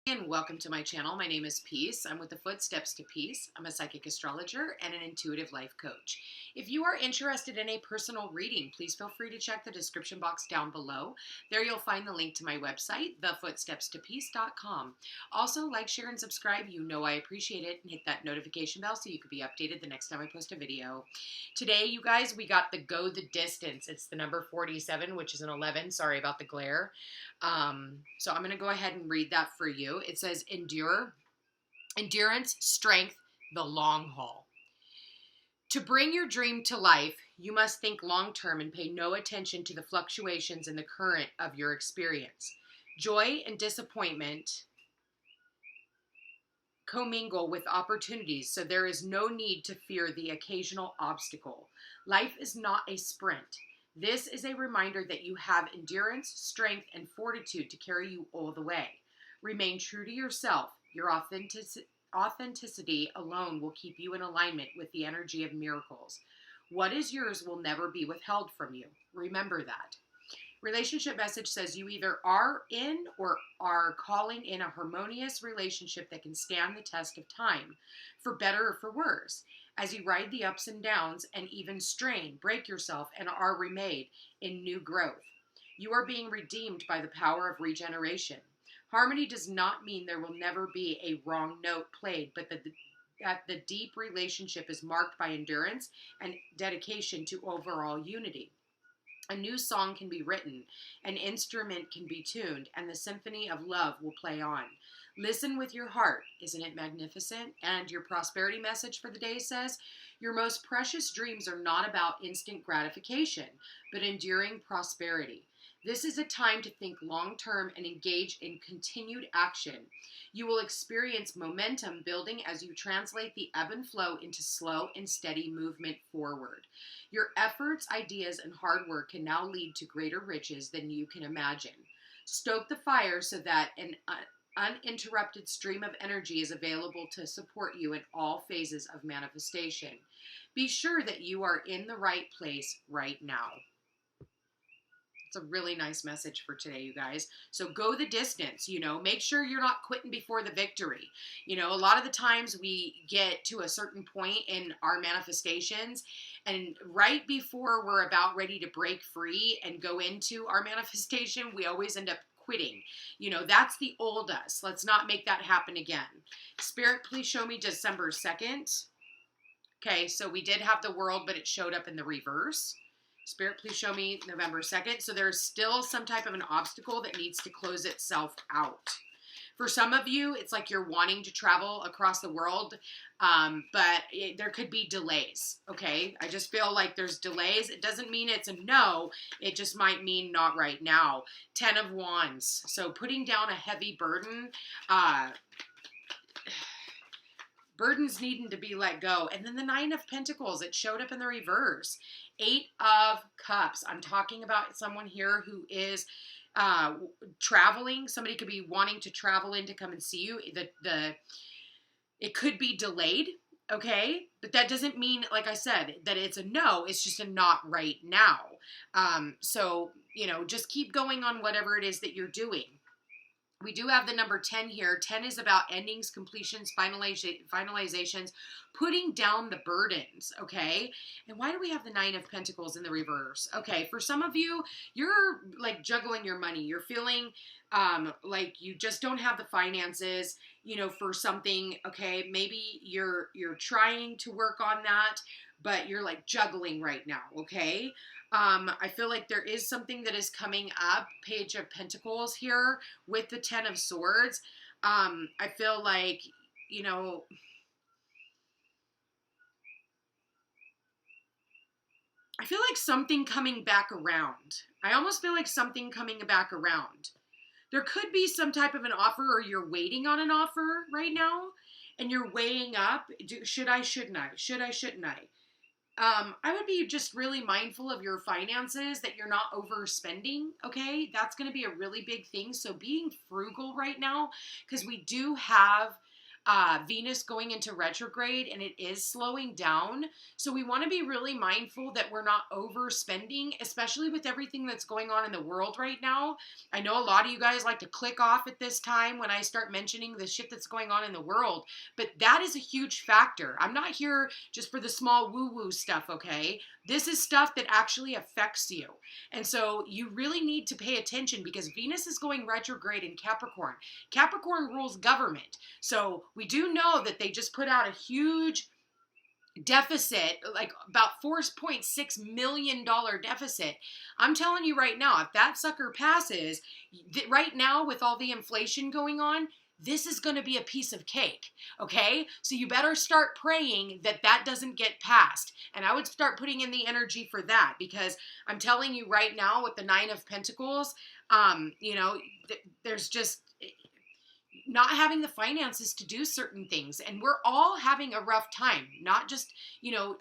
And welcome to my channel. My name is Peace. I'm with the Footsteps to Peace. I'm a psychic astrologer and an intuitive life coach. If you are interested in a personal reading, please feel free to check the description box down below. There you'll find the link to my website, thefootstepstopeace.com. Also, like, share, and subscribe. You know I appreciate it. And hit that notification bell so you can be updated the next time I post a video. Today, you guys, we got the Go the Distance. It's the number 47, which is an 11. Sorry about the glare. So I'm going to go ahead and read that for you. It says, endurance, strength, the long haul. To bring your dream to life, you must think long-term and pay no attention to the fluctuations in the current of your experience. Joy and disappointment commingle with opportunities, so there is no need to fear the occasional obstacle. Life is not a sprint. This is a reminder that you have endurance, strength, and fortitude to carry you all the way. Remain true to yourself. Your authenticity alone will keep you in alignment with the energy of miracles. What is yours will never be withheld from you. Remember that. Relationship message says you either are in or are calling in a harmonious relationship that can stand the test of time, for better or for worse. As you ride the ups and downs and even strain, break yourself, and are remade in new growth. You are being redeemed by the power of regeneration. Harmony does not mean there will never be a wrong note played, but that the deep relationship is marked by endurance and dedication to overall unity. A new song can be written, an instrument can be tuned, and the symphony of love will play on. Listen with your heart. Isn't it magnificent? And your prosperity message for the day says, your most precious dreams are not about instant gratification, but enduring prosperity. This is a time to think long-term and engage in continued action. You will experience momentum building as you translate the ebb and flow into slow and steady movement forward. Your efforts, ideas, and hard work can now lead to greater riches than you can imagine. Stoke the fire so that an uninterrupted stream of energy is available to support you in all phases of manifestation. Be sure that you are in the right place right now. It's a really nice message for today, you guys. So go the distance, make sure you're not quitting before the victory. A lot of the times we get to a certain point in our manifestations, and right before we're about ready to break free and go into our manifestation, we always end up quitting. That's the old us. Let's not make that happen again. Spirit, please show me December 2nd. Okay, so we did have the world, but it showed up in the reverse. Spirit, please show me November 2nd. So there's still some type of an obstacle that needs to close itself out. For some of you, it's like you're wanting to travel across the world, but there could be delays, okay? I just feel like there's delays. It doesn't mean it's a no. It just might mean not right now. 10 of Wands. So putting down a heavy burden, burdens needing to be let go. And then the 9 of Pentacles, it showed up in the reverse. 8 of Cups. I'm talking about someone here who is traveling. Somebody could be wanting to travel in to come and see you. It could be delayed, okay? But that doesn't mean, like I said, that it's a no. It's just a not right now. So, just keep going on whatever it is that you're doing. We do have the number 10 here. 10 is about endings, completions, finalizations, putting down the burdens, okay? And why do we have the 9 of Pentacles in the reverse? Okay, for some of you, you're like juggling your money. You're feeling like you just don't have the finances, for something, okay? Maybe you're trying to work on that, but you're like juggling right now, okay? I feel like there is something that is coming up, Page of Pentacles here with the 10 of Swords. I feel like, I feel like something coming back around. I almost feel like something coming back around. There could be some type of an offer, or you're waiting on an offer right now and you're weighing up. Should I, shouldn't I? Should I, shouldn't I? I would be just really mindful of your finances, that you're not overspending, okay? That's going to be a really big thing. So being frugal right now, because we do have Venus going into retrograde, and it is slowing down. So we want to be really mindful that we're not overspending, especially with everything that's going on in the world right now. I know a lot of you guys like to click off at this time when I start mentioning the shit that's going on in the world, but that is a huge factor. I'm not here just for the small woo-woo stuff, okay? This is stuff that actually affects you. And so you really need to pay attention because Venus is going retrograde in Capricorn. Capricorn rules government. So we do know that they just put out a huge deficit, like about $4.6 million deficit. I'm telling you right now, if that sucker passes, right now with all the inflation going on, this is going to be a piece of cake, okay? So you better start praying that that doesn't get passed. And I would start putting in the energy for that because I'm telling you right now with the Nine of Pentacles, there's just not having the finances to do certain things. And we're all having a rough time, not just,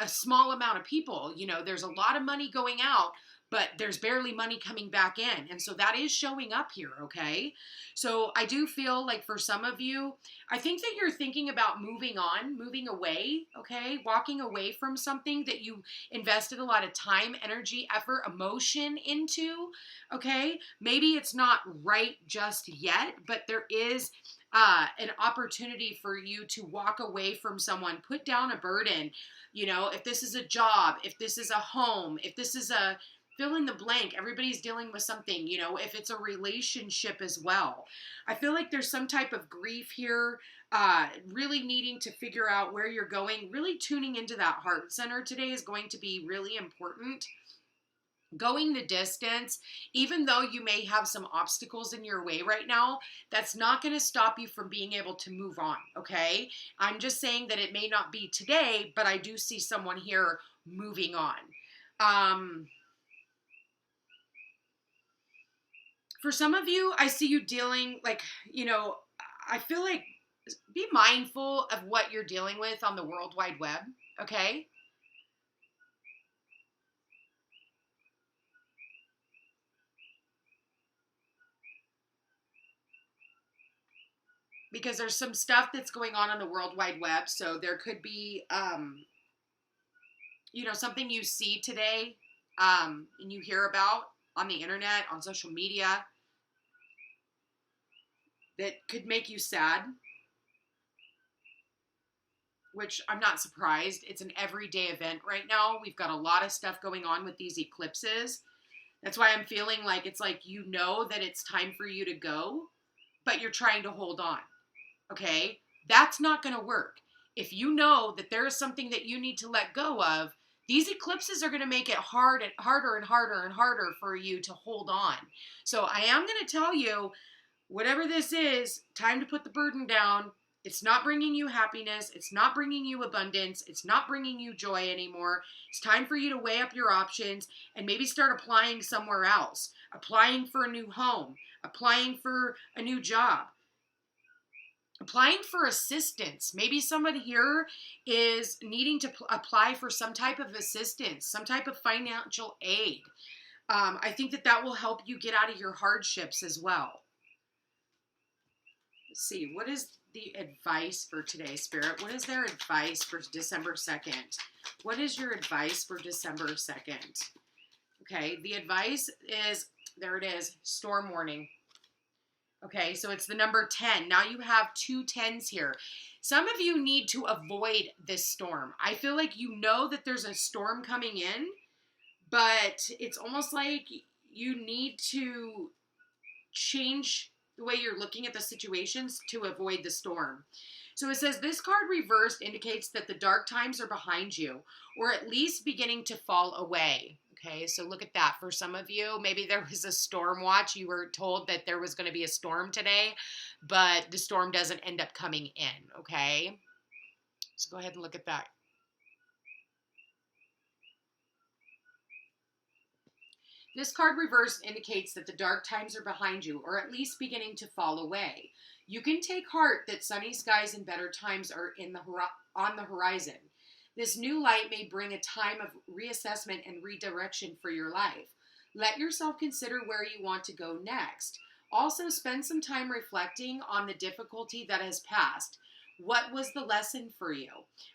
a small amount of people. There's a lot of money going out, but there's barely money coming back in. And so that is showing up here, okay? So I do feel like for some of you, I think that you're thinking about moving on, moving away, okay? Walking away from something that you invested a lot of time, energy, effort, emotion into, okay? Maybe it's not right just yet, but there is an opportunity for you to walk away from someone, put down a burden. If this is a job, if this is a home, if this is a fill in the blank, everybody's dealing with something, if it's a relationship as well. I feel like there's some type of grief here, really needing to figure out where you're going, really tuning into that heart center today is going to be really important. Going the distance, even though you may have some obstacles in your way right now, that's not going to stop you from being able to move on, okay? I'm just saying that it may not be today, but I do see someone here moving on. For some of you, I see you dealing I feel like be mindful of what you're dealing with on the World Wide Web, okay? Because there's some stuff that's going on the World Wide Web. So there could be, something you see today and you hear about on the internet, on social media, that could make you sad, which I'm not surprised. It's an everyday event right now. We've got a lot of stuff going on with these eclipses. That's why I'm feeling like it's like that it's time for you to go, but you're trying to hold on. Okay, that's not going to work. If you know that there is something that you need to let go of, these eclipses are going to make it harder and harder and harder for you to hold on. So I am going to tell you, whatever this is, time to put the burden down. It's not bringing you happiness. It's not bringing you abundance. It's not bringing you joy anymore. It's time for you to weigh up your options and maybe start applying somewhere else, applying for a new home, applying for a new job, applying for assistance. Maybe somebody here is needing to apply for some type of assistance, some type of financial aid. I think that will help you get out of your hardships as well. Let's see, what is the advice for today, Spirit? What is their advice for December 2nd? What is your advice for December 2nd? Okay, the advice is, there it is, storm warning. Okay, so it's the number 10. Now you have 2 10s here. Some of you need to avoid this storm. I feel like that there's a storm coming in, but it's almost like you need to change the way you're looking at the situations to avoid the storm. So it says, this card reversed indicates that the dark times are behind you, or at least beginning to fall away. Okay, so look at that. For some of you, maybe there was a storm watch. You were told that there was going to be a storm today, but the storm doesn't end up coming in, okay? So go ahead and look at that. This card reversed indicates that the dark times are behind you, or at least beginning to fall away. You can take heart that sunny skies and better times are on the horizon. This new light may bring a time of reassessment and redirection for your life. Let yourself consider where you want to go next. Also, spend some time reflecting on the difficulty that has passed. What was the lesson for you?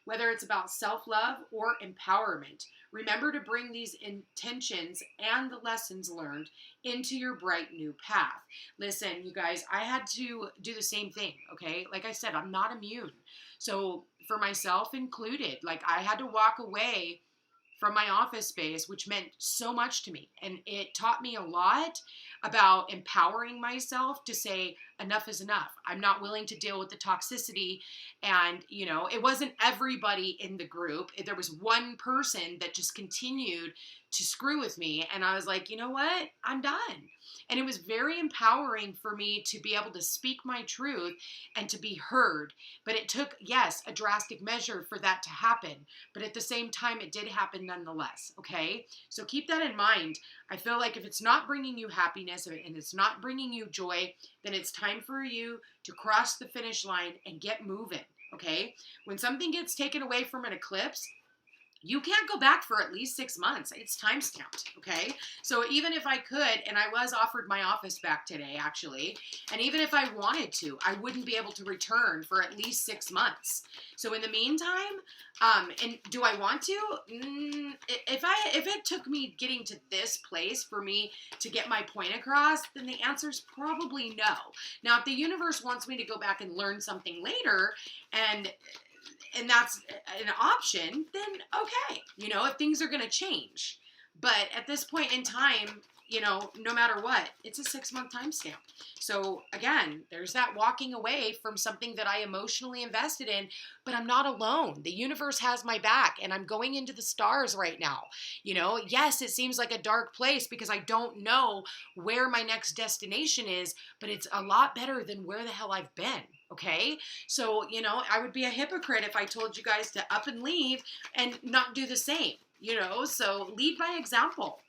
Whether it's about self-love or empowerment, remember to bring these intentions and the lessons learned into your bright new path. Listen, you guys, I had to do the same thing, okay? Like I said, I'm not immune. So for myself included, like I had to walk away from my office space, which meant so much to me. And it taught me a lot about empowering myself to say, enough is enough. I'm not willing to deal with the toxicity. And, you know, it wasn't everybody in the group. There was one person that just continued to screw with me. And I was like, you know what? I'm done. And it was very empowering for me to be able to speak my truth and to be heard. But it took, yes, a drastic measure for that to happen. But at the same time, it did happen nonetheless, okay? So keep that in mind. I feel like if it's not bringing you happiness and it's not bringing you joy, then it's time for you to cross the finish line and get moving, okay? When something gets taken away from an eclipse, you can't go back for at least 6 months. It's time stamped, okay? So even if I could, and I was offered my office back today, actually, and even if I wanted to, I wouldn't be able to return for at least 6 months. So in the meantime, and do I want to? If it took me getting to this place for me to get my point across, then the answer is probably no. Now, if the universe wants me to go back and learn something later, and that's an option, then okay, you know, if things are going to change. But at this point in time, you know, no matter what, it's a 6-month timestamp. So again, there's that walking away from something that I emotionally invested in, but I'm not alone. The universe has my back and I'm going into the stars right now. You know, yes, it seems like a dark place because I don't know where my next destination is, but it's a lot better than where the hell I've been. Okay. So, you know, I would be a hypocrite if I told you guys to up and leave and not do the same, you know, so lead by example.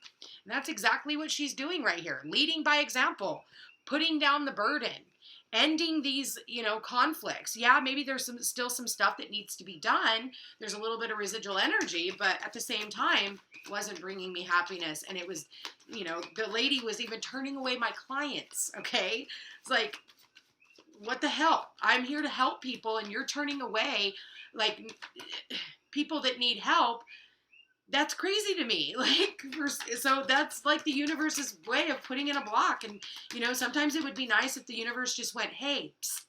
And that's exactly what she's doing right here. Leading by example, putting down the burden, ending these, you know, conflicts. Yeah, maybe there's still some stuff that needs to be done. There's a little bit of residual energy, but at the same time, it wasn't bringing me happiness. And it was, you know, the lady was even turning away my clients. Okay. It's like, what the hell? I'm here to help people and you're turning away like people that need help. That's crazy to me. Like, so that's like the universe's way of putting in a block. And, you know, sometimes it would be nice if the universe just went, hey, psst,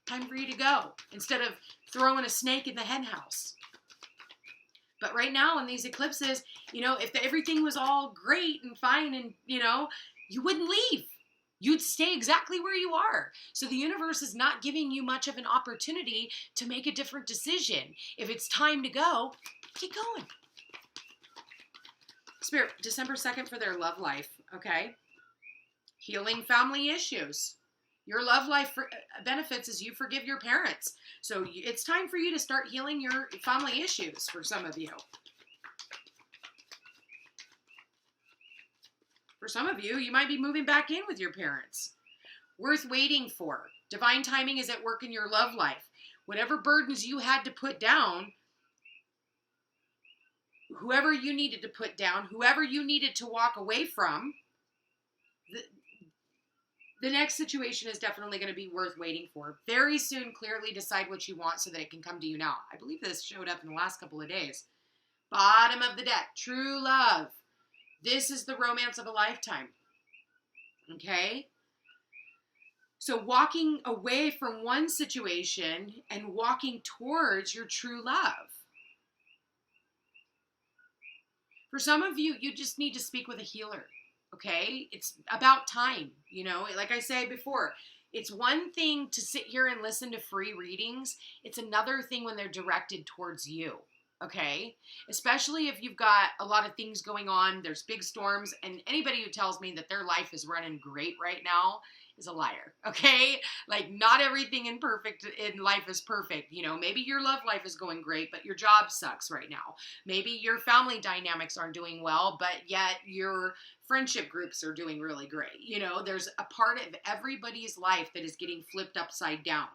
time for you to go, instead of throwing a snake in the hen house. But right now in these eclipses, you know, if everything was all great and fine and, you know, you wouldn't leave. You'd stay exactly where you are. So the universe is not giving you much of an opportunity to make a different decision. If it's time to go, get going. Spirit, December 2nd for their love life, okay? Healing family issues. Your love life benefits as you forgive your parents. So it's time for you to start healing your family issues for some of you. For some of you, you might be moving back in with your parents. Worth waiting for. Divine timing is at work in your love life. Whatever burdens you had to put down, whoever you needed to put down, whoever you needed to walk away from, the next situation is definitely going to be worth waiting for. Very soon, clearly decide what you want so that it can come to you now. I believe this showed up in the last couple of days. Bottom of the deck, true love. This is the romance of a lifetime. Okay? So walking away from one situation and walking towards your true love. For some of you, you just need to speak with a healer. Okay? It's about time. You know, like I said before, it's one thing to sit here and listen to free readings. It's another thing when they're directed towards you. Okay, especially if you've got a lot of things going on, there's big storms, and anybody who tells me that their life is running great right now is a liar, okay? Like, not everything in life is perfect. You know, maybe your love life is going great, but your job sucks right now. Maybe your family dynamics aren't doing well, but yet your friendship groups are doing really great. You know, there's a part of everybody's life that is getting flipped upside down.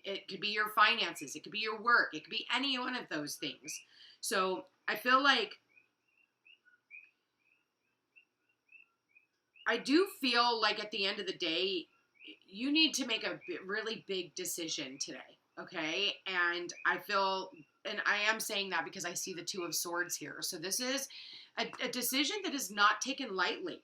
It could be your finances. It could be your work. It could be any one of those things. So I feel like I do feel like at the end of the day, you need to make a really big decision today. okay? And I feel, and I am saying that because I see the Two of Swords here. So this is a decision that is not taken lightly.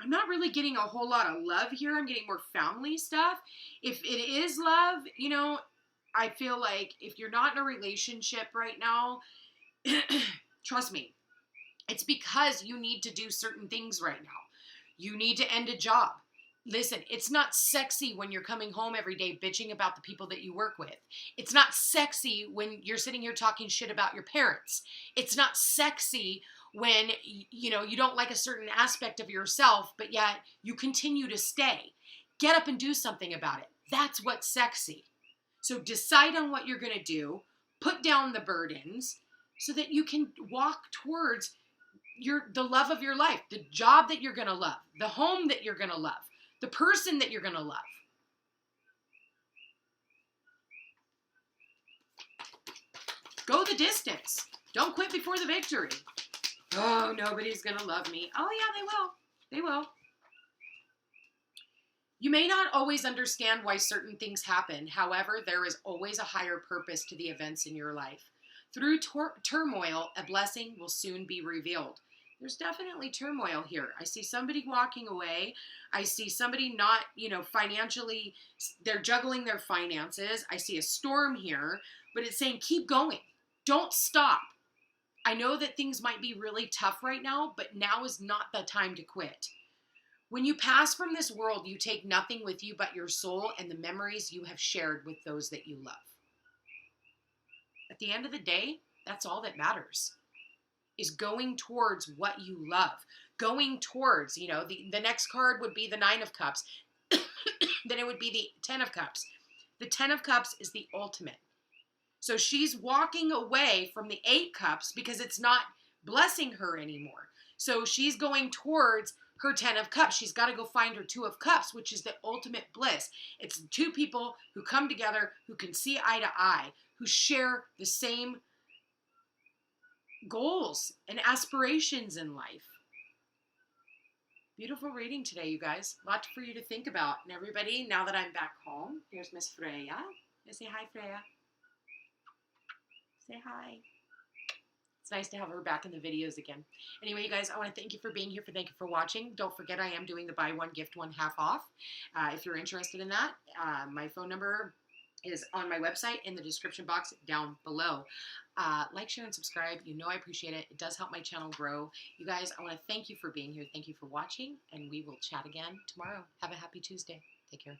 I'm not really getting a whole lot of love here. I'm getting more family stuff. If it is love, you know, I feel like if you're not in a relationship right now, trust me, it's because you need to do certain things right now. You need to end a job. Listen, it's not sexy when you're coming home every day bitching about the people that you work with. It's not sexy when you're sitting here talking shit about your parents. It's not sexy when, you know, you don't like a certain aspect of yourself, but yet you continue to stay. Get up and do something about it. That's what's sexy. So decide on what you're going to do. Put down the burdens so that you can walk towards the love of your life, the job that you're going to love, the home that you're going to love, the person that you're going to love. Go the distance. Don't quit before the victory. Oh, nobody's going to love me. Oh, yeah, they will. They will. You may not always understand why certain things happen. However, there is always a higher purpose to the events in your life. Through turmoil, a blessing will soon be revealed. There's definitely turmoil here. I see somebody walking away. I see somebody not, you know, financially, they're juggling their finances. I see a storm here, but it's saying keep going. Don't stop. I know that things might be really tough right now, but now is not the time to quit. When you pass from this world, you take nothing with you but your soul and the memories you have shared with those that you love. At the end of the day, that's all that matters, is going towards what you love. Going towards, you know, the next card would be the Nine of Cups. Then it would be the Ten of Cups. The Ten of Cups is the ultimate. So she's walking away from the Eight Cups because it's not blessing her anymore. So she's going towards her Ten of Cups. She's got to go find her Two of Cups, which is the ultimate bliss. It's two people who come together, who can see eye to eye, who share the same goals and aspirations in life. Beautiful reading today, you guys. A lot for you to think about. And everybody, now that I'm back home, here's Miss Freya. Say hi, Freya. Say hi. It's nice to have her back in the videos again. Anyway, you guys, I want to thank you for being here. Thank you for watching. Don't forget, I am doing the buy one, gift one, half off. If you're interested in that, my phone number is on my website in the description box down below. Like, share, and subscribe. You know I appreciate it. It does help my channel grow. You guys, I want to thank you for being here. Thank you for watching, and we will chat again tomorrow. Have a happy Tuesday. Take care.